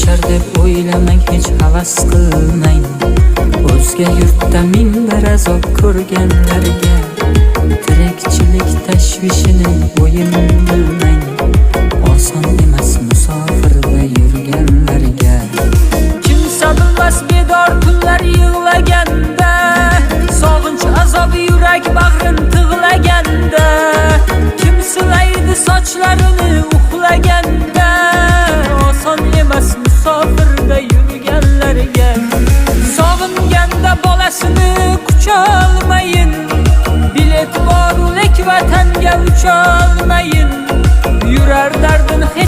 yashar deb o'ylamang, hech havas qilmang. O'zga yurtda ming bir azob ko'rganlarga tirikchilik tashvishini o'yin bilmang. Oson